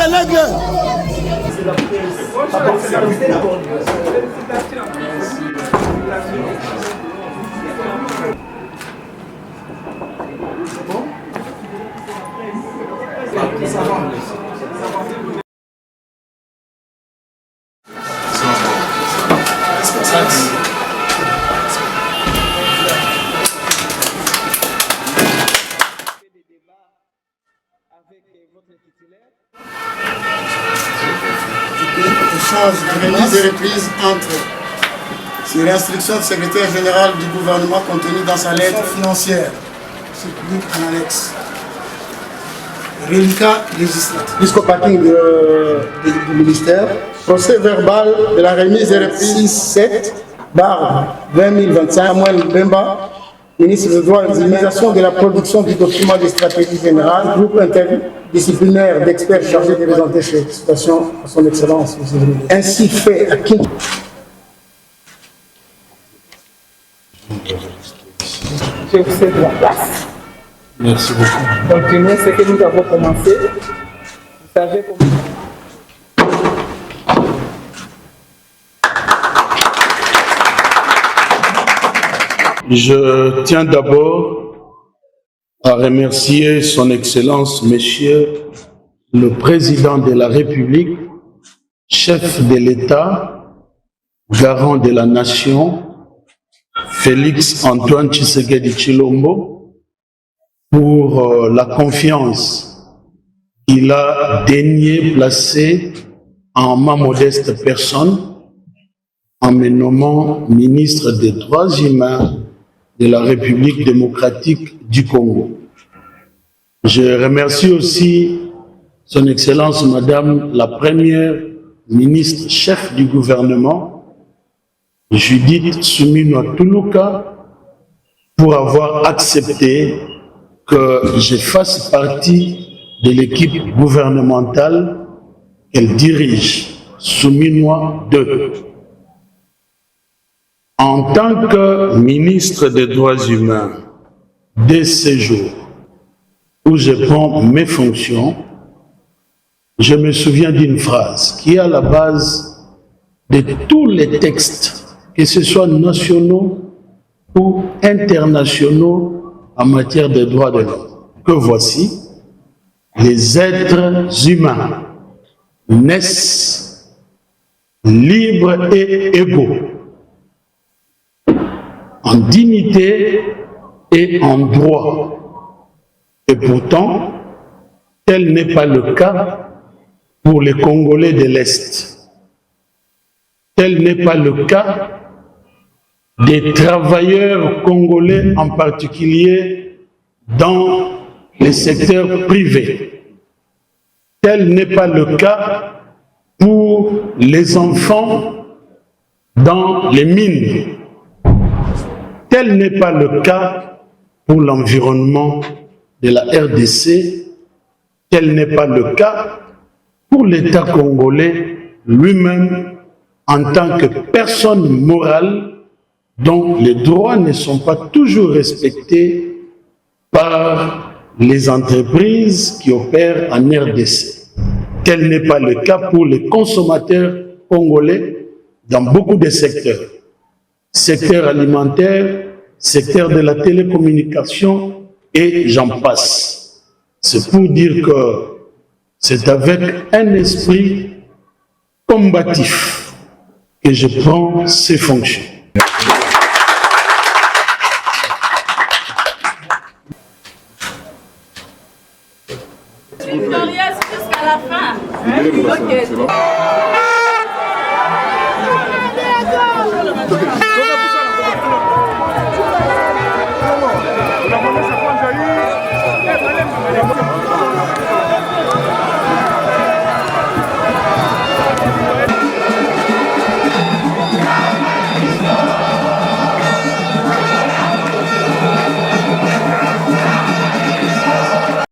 les nègres. Échange de remise et reprise entre sur l'instruction du secrétaire général du gouvernement contenue dans sa lettre financière, publique en annexe. Reliquat législatif. Jusqu'au parking du ministère. Procès verbal de la remise et reprise 7/2025. Samuel Bemba, ministre des droits et de l'organisation de la production du document de stratégie générale, groupe interdisciplinaire d'experts chargés de présenter ces situations à son excellence. Ainsi fait à qui. Je vous cède la place. Merci beaucoup. Continuez ce que nous avons commencé. Vous savez comment. Je tiens d'abord à remercier son Excellence, Monsieur le Président de la République, chef de l'État, garant de la Nation, Félix Antoine Tshisekedi Tshilombo, pour la confiance qu'il a daigné placer en ma modeste personne en me nommant ministre des Droits humains de la République démocratique du Congo. Je remercie aussi son Excellence Madame la Première ministre chef du gouvernement, Judith Suminwa Tuluka, pour avoir accepté que je fasse partie de l'équipe gouvernementale qu'elle dirige, Suminwa 2. En tant que ministre des Droits humains, dès ce jour où je prends mes fonctions, je me souviens d'une phrase qui est à la base de tous les textes, que ce soit nationaux ou internationaux en matière de droits de l'homme. Que voici, les êtres humains naissent libres et égaux, en dignité et en droit. Et pourtant, tel n'est pas le cas pour les Congolais de l'Est. Tel n'est pas le cas des travailleurs congolais, en particulier dans les secteurs privés. Tel n'est pas le cas pour les enfants dans les mines. Tel n'est pas le cas pour l'environnement de la RDC. Tel n'est pas le cas pour l'État congolais lui-même en tant que personne morale dont les droits ne sont pas toujours respectés par les entreprises qui opèrent en RDC. Tel n'est pas le cas pour les consommateurs congolais dans beaucoup de secteurs. Secteur alimentaire, secteur de la télécommunication et j'en passe. C'est pour dire que c'est avec un esprit combatif que je prends ces fonctions. Victorieuse jusqu'à la fin. Ok. La